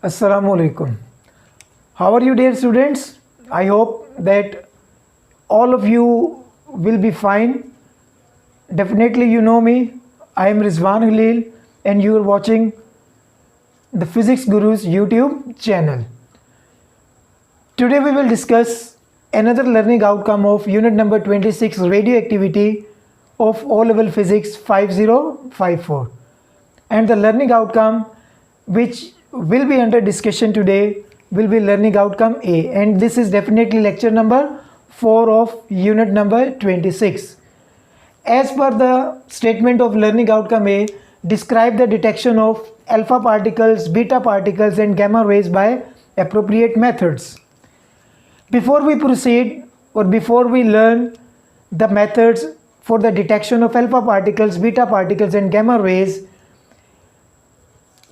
Assalamu alaikum. How are you, dear students? I hope that all of you will be fine. Definitely, you know me. I am Rizwan Halil, and you are watching the Physics Gurus YouTube channel. Today, we will discuss another learning outcome of unit number 26, radioactivity of O-level physics 5054. And the learning outcome which will be under discussion today will be learning outcome A, and this is definitely lecture number 4 of unit number 26. As per the statement of learning outcome A, describe the detection of alpha particles, beta particles and gamma rays by appropriate methods. Before we proceed, or before we learn the methods for the detection of alpha particles, beta particles and gamma rays,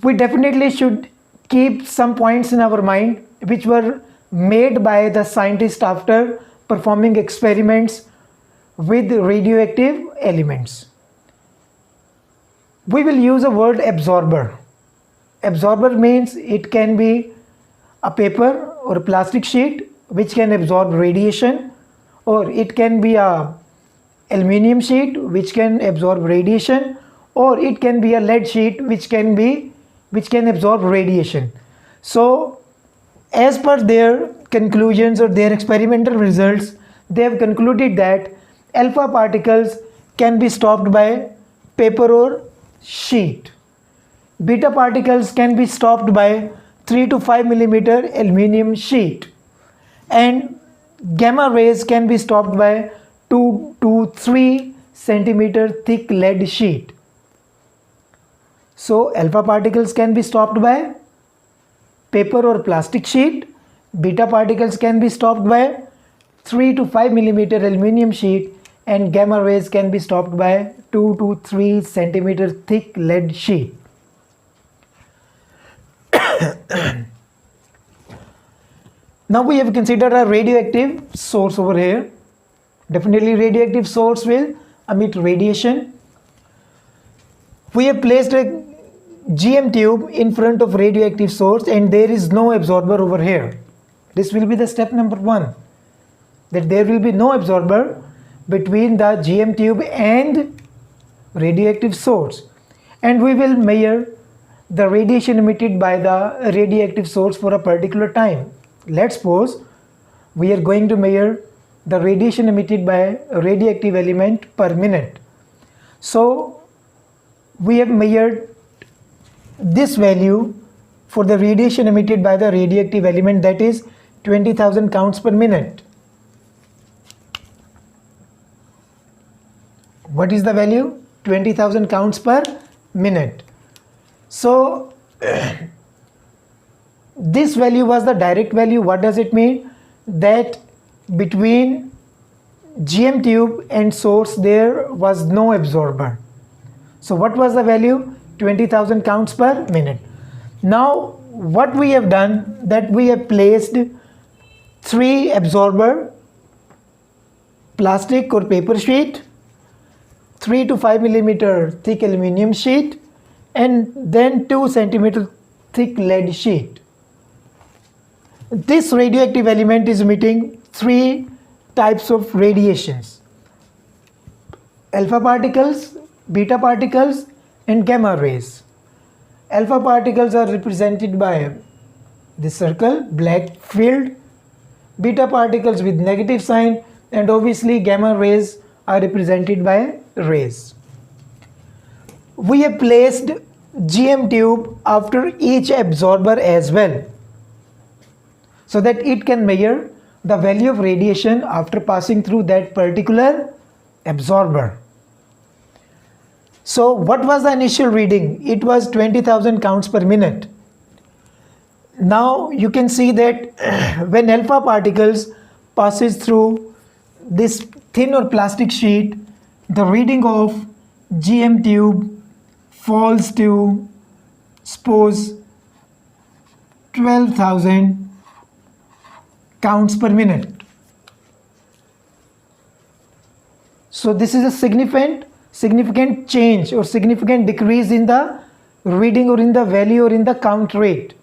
we definitely should keep some points in our mind which were made by the scientist after performing experiments with radioactive elements. We will use a word absorber. Absorber means it can be a paper or a plastic sheet which can absorb radiation, or it can be a aluminium sheet which can absorb radiation, or it can be a lead sheet which can absorb radiation. So as per their conclusions or their experimental results, they have concluded that alpha particles can be stopped by paper or sheet. Beta particles can be stopped by 3 to 5 millimeter aluminium sheet, and gamma rays can be stopped by 2 to 3 centimeter thick lead sheet. So alpha particles can be stopped by paper or plastic sheet, beta particles can be stopped by 3 to 5 millimeter aluminium sheet, and gamma rays can be stopped by 2 to 3 centimeter thick lead sheet. Now we have considered a radioactive source over here. Definitely radioactive source will emit radiation. We have placed a GM tube in front of radioactive source and there is no absorber over here. This will be the step number 1, that there will be no absorber between the GM tube and radioactive source, and we will measure the radiation emitted by the radioactive source for a particular time. Let's suppose we are going to measure the radiation emitted by a radioactive element per minute. So we have measured this value for the radiation emitted by the radioactive element, that is 20,000 counts per minute. What is the value? 20,000 counts per minute. So this value was the direct value. What does it mean? That between GM tube and source there was no absorber. So what was the value? 20,000 counts per minute. Now what we have done, that we have placed 3 absorber, plastic or paper sheet, 3 to 5 millimeter thick aluminium sheet, and then 2 centimeter thick lead sheet. This radioactive element is emitting 3 types of radiations: alpha particles, beta particles and gamma rays. Alpha particles are represented by this circle, black field, beta particles with negative sign, and obviously gamma rays are represented by rays. We have placed GM tube after each absorber as well, so that it can measure the value of radiation after passing through that particular absorber. So what was the initial reading? It was 20,000 counts per minute. Now you can see that when alpha particles passes through this thin or plastic sheet, the reading of GM tube falls to, suppose, 12,000 counts per minute. So this is a significant change or significant decrease in the reading or in the value or in the count rate.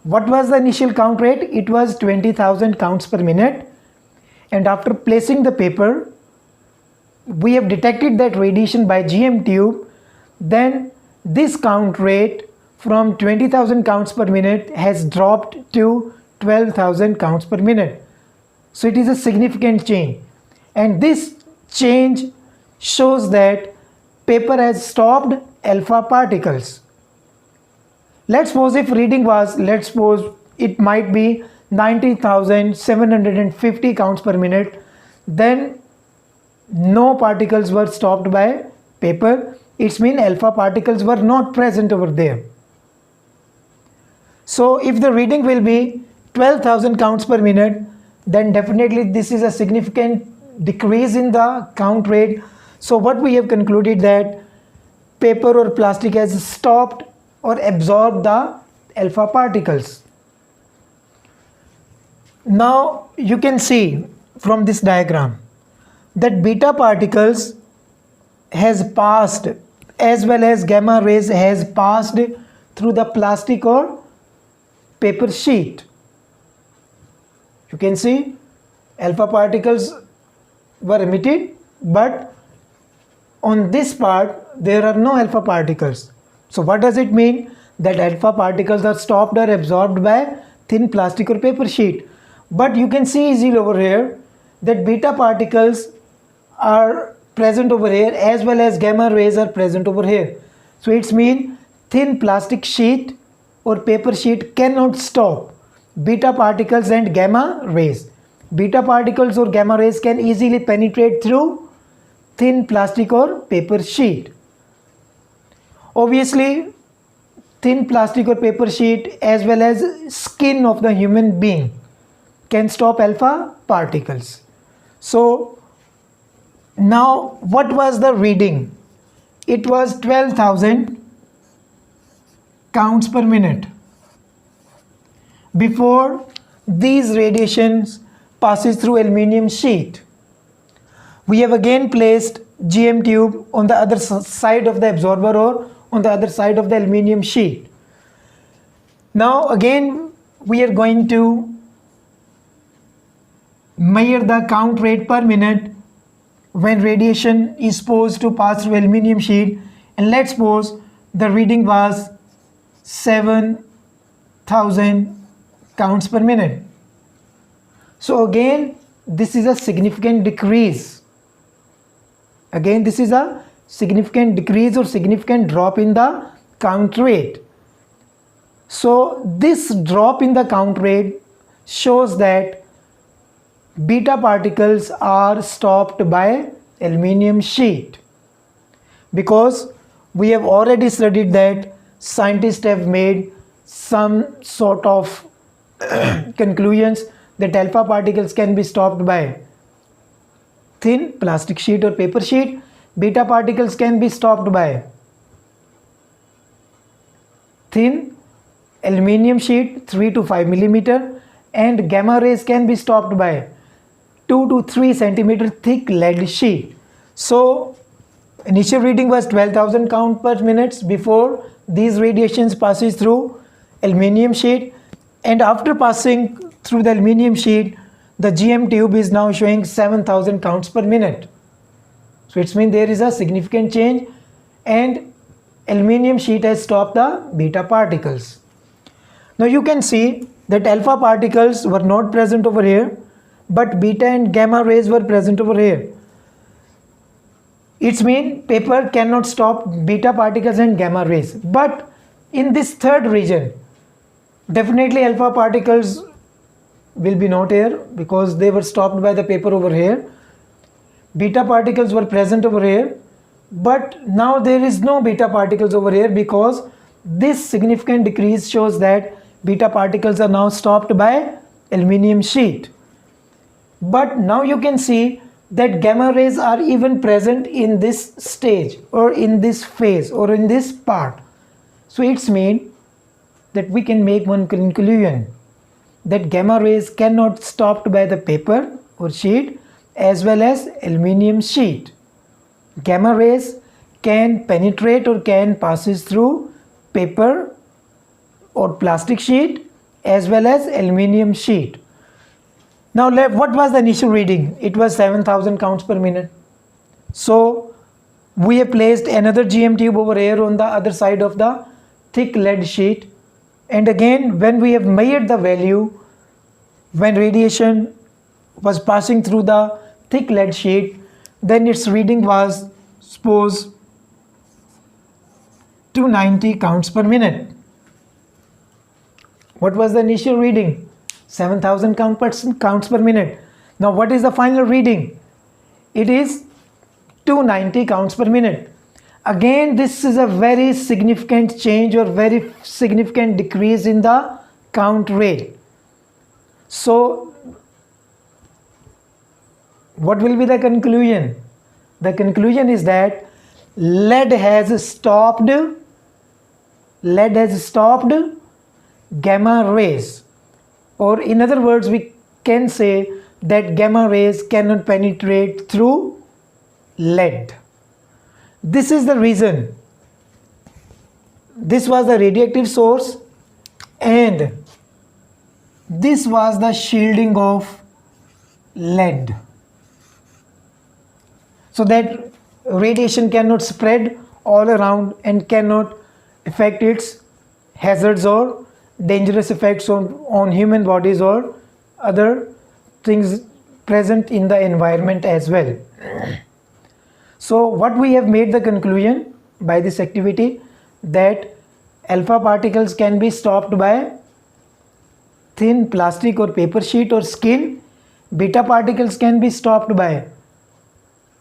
What was the initial count rate? It was 20,000 counts per minute. And after placing the paper, we have detected that radiation by GM tube. Then this count rate from 20,000 counts per minute has dropped to 12,000 counts per minute. So it is a significant change. And this change shows that paper has stopped alpha particles. Let's suppose if reading was, let's suppose it might be 90,750 counts per minute, then no particles were stopped by paper. It means alpha particles were not present over there. So if the reading will be 12,000 counts per minute, then definitely this is a significant decrease in the count rate. So what we have concluded that paper or plastic has stopped or absorbed the alpha particles. Now you can see from this diagram that beta particles has passed as well as gamma rays has passed through the plastic or paper sheet. You can see alpha particles were emitted, but on this part there are no alpha particles. So what does it mean? That alpha particles are stopped or absorbed by thin plastic or paper sheet. But you can see easily over here that beta particles are present over here as well as gamma rays are present over here. So it's mean thin plastic sheet or paper sheet cannot stop beta particles and gamma rays. Beta particles or gamma rays can easily penetrate through thin plastic or paper sheet. Obviously, thin plastic or paper sheet as well as skin of the human being can stop alpha particles. So now what was the reading? It was 12,000 counts per minute. Before these radiations passes through aluminium sheet, we have again placed GM tube on the other side of the absorber or on the other side of the aluminium sheet. Now again we are going to measure the count rate per minute when radiation is supposed to pass through aluminium sheet, and let's suppose the reading was 7,000 counts per minute. So again this is a significant decrease. Again this is a significant decrease or significant drop in the count rate. So this drop in the count rate shows that beta particles are stopped by aluminium sheet, because we have already studied that scientists have made some sort of conclusions that alpha particles can be stopped by thin plastic sheet or paper sheet, beta particles can be stopped by thin aluminium sheet 3 to 5 millimeter, and gamma rays can be stopped by 2 to 3 centimeter thick lead sheet. So initial reading was 12,000 count per minute before these radiations passes through aluminium sheet, and after passing through the aluminium sheet the GM tube is now showing 7,000 counts per minute. So it means there is a significant change and aluminium sheet has stopped the beta particles. Now you can see that alpha particles were not present over here, but beta and gamma rays were present over here. It means paper cannot stop beta particles and gamma rays. But in this third region, definitely alpha particles will be not here because they were stopped by the paper over here. Beta particles were present over here, but now there is no beta particles over here because this significant decrease shows that beta particles are now stopped by aluminium sheet. But now you can see that gamma rays are even present in this stage or in this phase or in this part. So it's mean that we can make one conclusion that gamma rays cannot stopped by the paper or sheet as well as aluminium sheet. Gamma rays can penetrate or can passes through paper or plastic sheet as well as aluminium sheet. Now what was the initial reading? It was 7000 counts per minute. So we have placed another GM tube over here on the other side of the thick lead sheet, and again when we have measured the value when radiation was passing through the thick lead sheet, then its reading was suppose 290 counts per minute. What was the initial reading? 7000 counts per minute. Now what is the final reading? It is 290 counts per minute. Again, this is a very significant change or very significant decrease in the count rate. So what will be the conclusion? The conclusion is that lead has stopped gamma rays, or in other words we can say that gamma rays cannot penetrate through lead. This is the reason. This was the radioactive source and this was the shielding of lead, so that radiation cannot spread all around and cannot affect its hazards or dangerous effects on human bodies or other things present in the environment as well. So what we have made the conclusion by this activity, that alpha particles can be stopped by thin plastic or paper sheet or skin, beta particles can be stopped by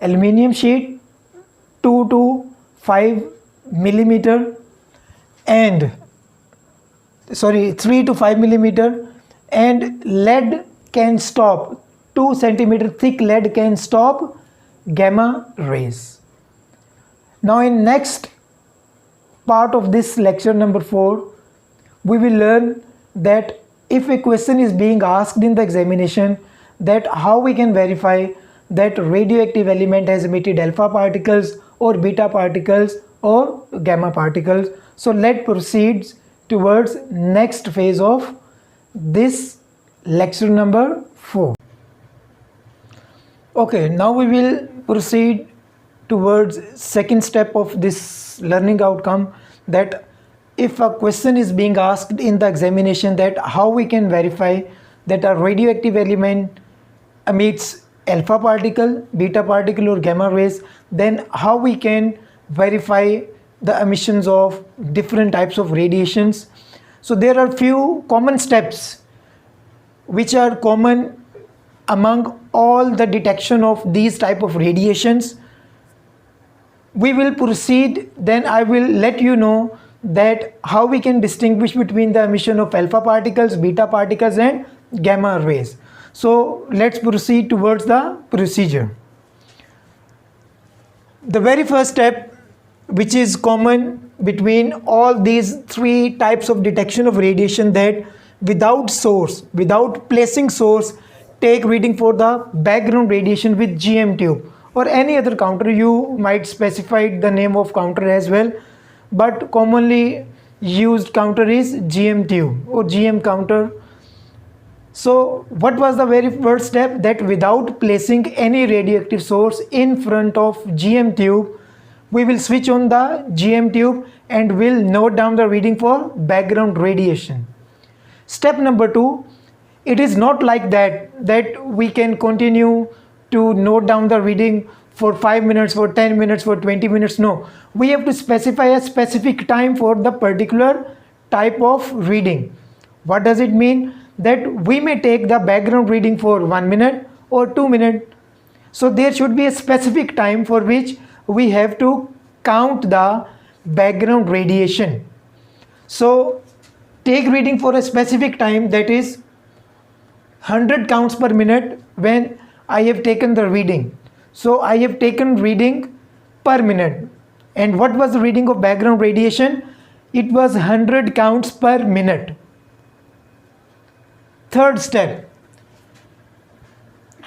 aluminium sheet 2 to 5 millimeter and 3 to 5 millimeter, and lead can stop 2 centimeter thick lead can stop gamma rays. Now in next part of this lecture number 4, we will learn that if a question is being asked in the examination, that how we can verify that radioactive element has emitted alpha particles or beta particles or gamma particles. So let's proceed towards next phase of this lecture number 4. Okay, now we will proceed towards second step of this learning outcome, that if a question is being asked in the examination, that how we can verify that a radioactive element emits alpha particle, beta particle or gamma rays, then how we can verify the emissions of different types of radiations. So there are few common steps which are common among all the detection of these type of radiations. We will proceed, then I will let you know that how we can distinguish between the emission of alpha particles, beta particles and gamma rays. So let's proceed towards the procedure. The very first step, which is common between all these three types of detection of radiation, that without source, without placing source, take reading for the background radiation with GM tube or any other counter. You might specify the name of counter as well, but commonly used counter is GM tube or GM counter. So what was the very first step? That without placing any radioactive source in front of GM tube, we will switch on the GM tube and will note down the reading for background radiation. Step number 2, it is not like that we can continue to note down the reading for 5 minutes, for 10 minutes, for 20 minutes. No, we have to specify a specific time for the particular type of reading. What does it mean? That we may take the background reading for 1 minute or 2 minutes. So there should be a specific time for which we have to count the background radiation. So take reading for a specific time, that is 100 counts per minute when I have taken the reading. So I have taken reading per minute. And what was the reading of background radiation? It was 100 counts per minute. Third step,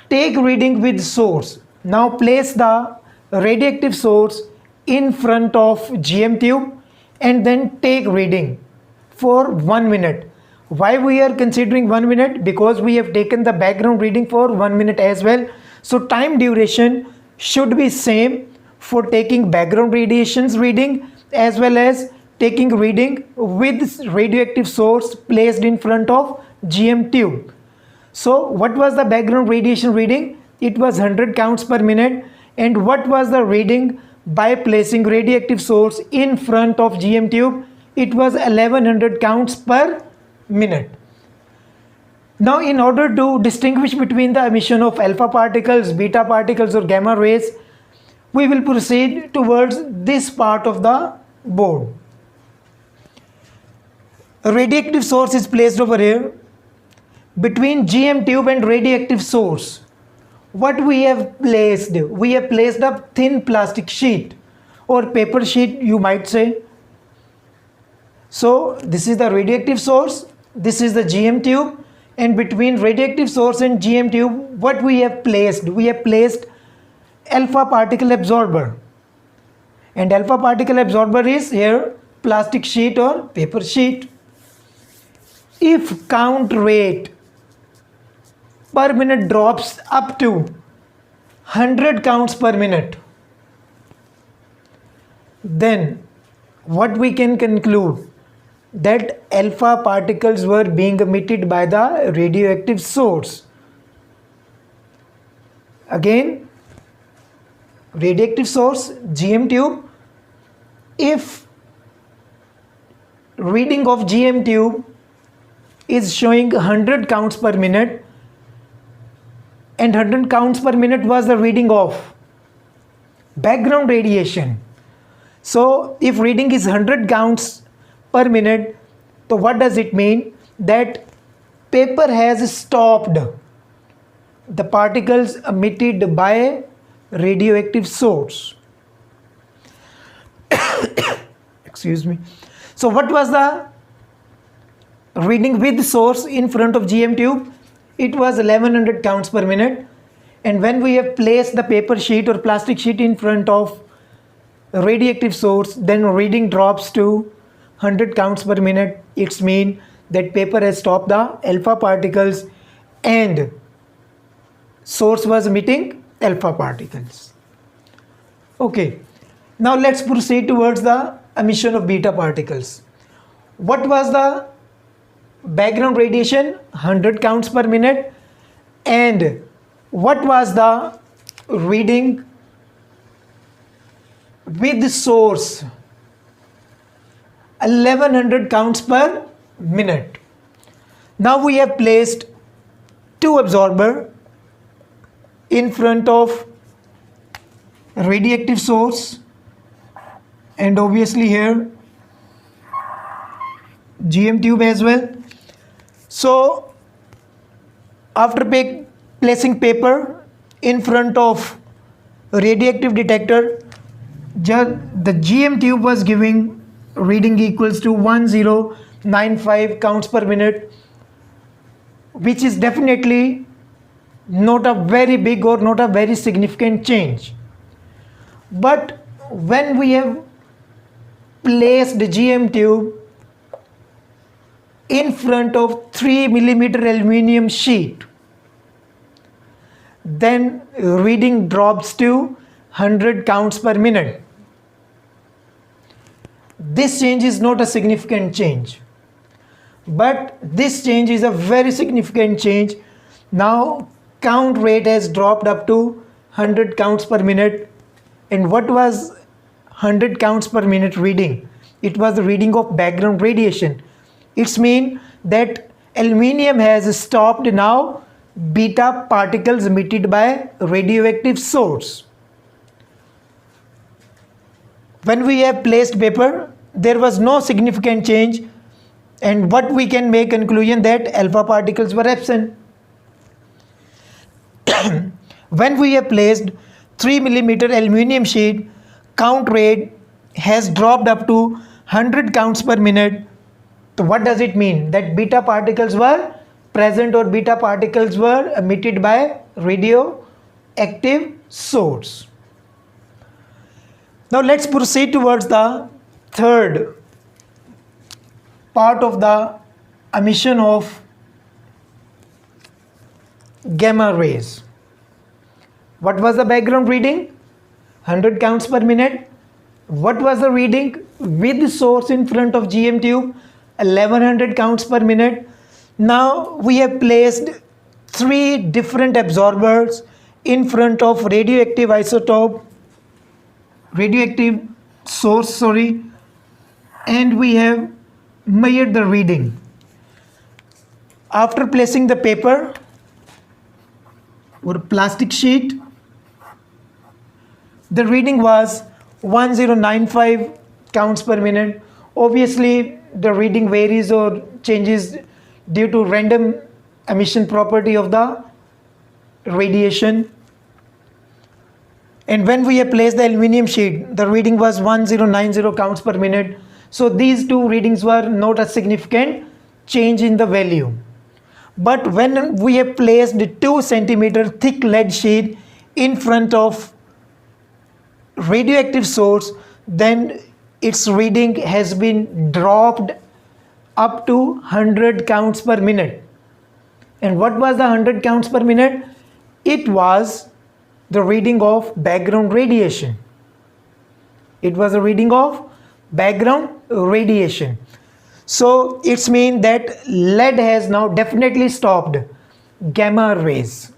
take reading with source. Now place the radioactive source in front of GM tube and then take reading for 1 minute. Why we are considering 1 minute? Because we have taken the background reading for 1 minute as well. So time duration should be same for taking background radiations reading as well as taking reading with radioactive source placed in front of GM tube. So what was the background radiation reading? It was 100 counts per minute. And what was the reading by placing radioactive source in front of GM tube? It was 1100 counts per minute. Now in order to distinguish between the emission of alpha particles, beta particles or gamma rays, we will proceed towards this part of the board. A radioactive source is placed over here. Between GM tube and radioactive source, what we have placed? We have placed a thin plastic sheet or paper sheet, you might say. So this is the radioactive source, this is the GM tube, and between radioactive source and GM tube, what we have placed? We have placed alpha particle absorber. And alpha particle absorber is here plastic sheet or paper sheet. If count rate per minute drops up to 100 counts per minute, then what we can conclude? That alpha particles were being emitted by the radioactive source. Again, radioactive source, GM tube. If reading of GM tube is showing 100 counts per minute, and 100 counts per minute was the reading of background radiation. So if reading is 100 counts per minute, so what does it mean? That paper has stopped the particles emitted by radioactive source. Excuse me. So what was the reading with source in front of GM tube? It was 1100 counts per minute. And when we have placed the paper sheet or plastic sheet in front of radioactive source, then reading drops to 100 counts per minute. It's mean that paper has stopped the alpha particles and source was emitting alpha particles. Okay, now let's proceed towards the emission of beta particles. What was the background radiation? 100 counts per minute. And what was the reading with the source? 1100 counts per minute. Now we have placed two absorber in front of radioactive source, and obviously here GM tube as well. So after placing paper in front of radioactive detector, the GM tube was giving reading equals to 1095 counts per minute, which is definitely not a very big or not a very significant change. But when we have placed the GM tube in front of 3 millimeter aluminum sheet, then reading drops to 100 counts per minute. This change is not a significant change, but this change is a very significant change. Now count rate has dropped up to 100 counts per minute. And what was 100 counts per minute reading? It was the reading of background radiation. It's mean that aluminium has stopped now beta particles emitted by radioactive source. When we have placed paper, there was no significant change, and what we can make conclusion that alpha particles were absent. When we have placed 3 millimeter aluminum sheet, count rate has dropped up to 100 counts per minute. So what does it mean? That beta particles were present or beta particles were emitted by radioactive source. Now let's proceed towards the third part of the emission of gamma rays. What was the background reading? 100 counts per minute. What was the reading with the source in front of GM tube? 1100 counts per minute. Now we have placed 3 different absorbers in front of radioactive source, and we have measured the reading. After placing the paper or plastic sheet, the reading was 1095 counts per minute. Obviously the reading varies or changes due to random emission property of the radiation. And when we have placed the aluminum sheet, the reading was 1090 counts per minute. So these two readings were not a significant change in the value. But when we have placed 2 centimeter thick lead sheet in front of radioactive source, then its reading has been dropped up to 100 counts per minute. And what was the 100 counts per minute? It was the reading of background radiation. It was a reading of background radiation. So it's mean that lead has now definitely stopped gamma rays.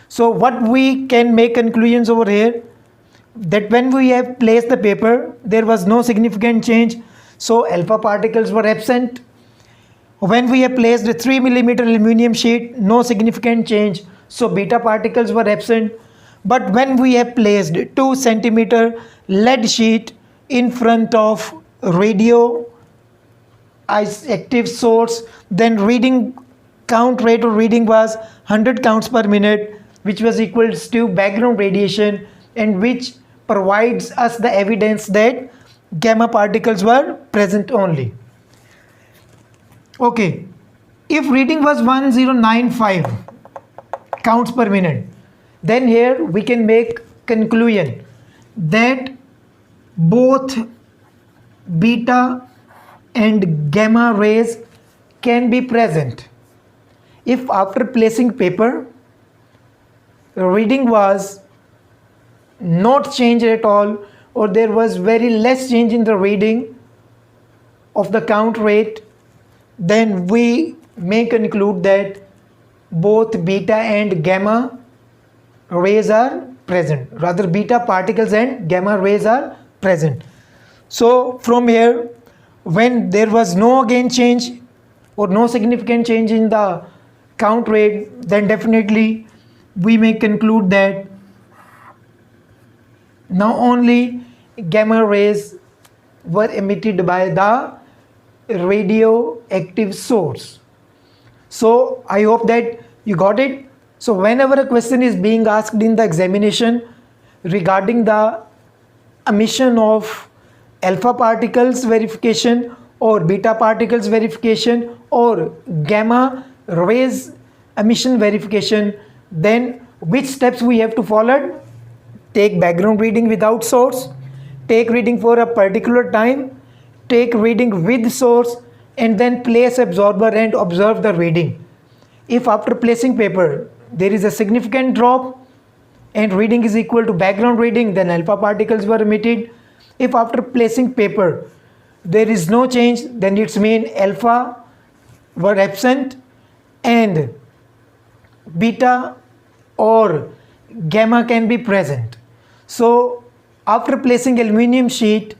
So what we can make conclusions over here, that when we have placed the paper, there was no significant change, so alpha particles were absent. When we have placed a 3 millimeter aluminum sheet, no significant change, so beta particles were absent. But when we have placed 2 centimeter lead sheet in front of radioactive source, then reading count rate or reading was 100 counts per minute, which was equals to background radiation, and which provides us the evidence that gamma particles were present only. Okay, if reading was 1095 counts per minute, then here we can make conclusion that both beta and gamma rays can be present. If after placing paper, reading was not changed at all, or there was very less change in the reading of the count rate, then we may conclude that both beta and gamma rays are present. Rather, beta particles and gamma rays are present. So from here, when there was no again change or no significant change in the count rate, then definitely we may conclude that now only gamma rays were emitted by the radioactive source. So I hope that you got it. So whenever a question is being asked in the examination regarding the emission of alpha particles verification or beta particles verification or gamma rays emission verification, then which steps we have to follow? Take background reading without source, take reading for a particular time, take reading with source, and then place absorber and observe the reading. If after placing paper there is a significant drop and reading is equal to background reading, then alpha particles were emitted. If after placing paper there is no change, then it's mean alpha were absent and beta or gamma can be present. So after placing aluminum sheet,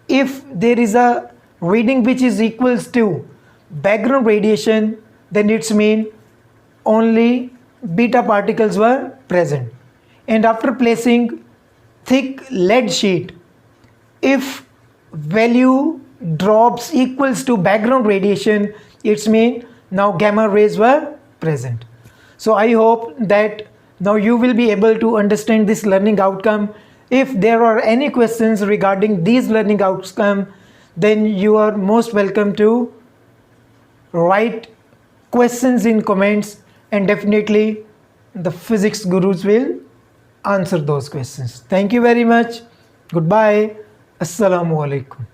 if there is a reading which is equals to background radiation, then it's mean only beta particles were present. And after placing thick lead sheet, if value drops equals to background radiation, it's mean now gamma rays were present. So I hope that now you will be able to understand this learning outcome. If there are any questions regarding these learning outcome, then you are most welcome to write questions in comments, and definitely the physics gurus will answer those questions. Thank you very much. Goodbye. Assalamu alaikum.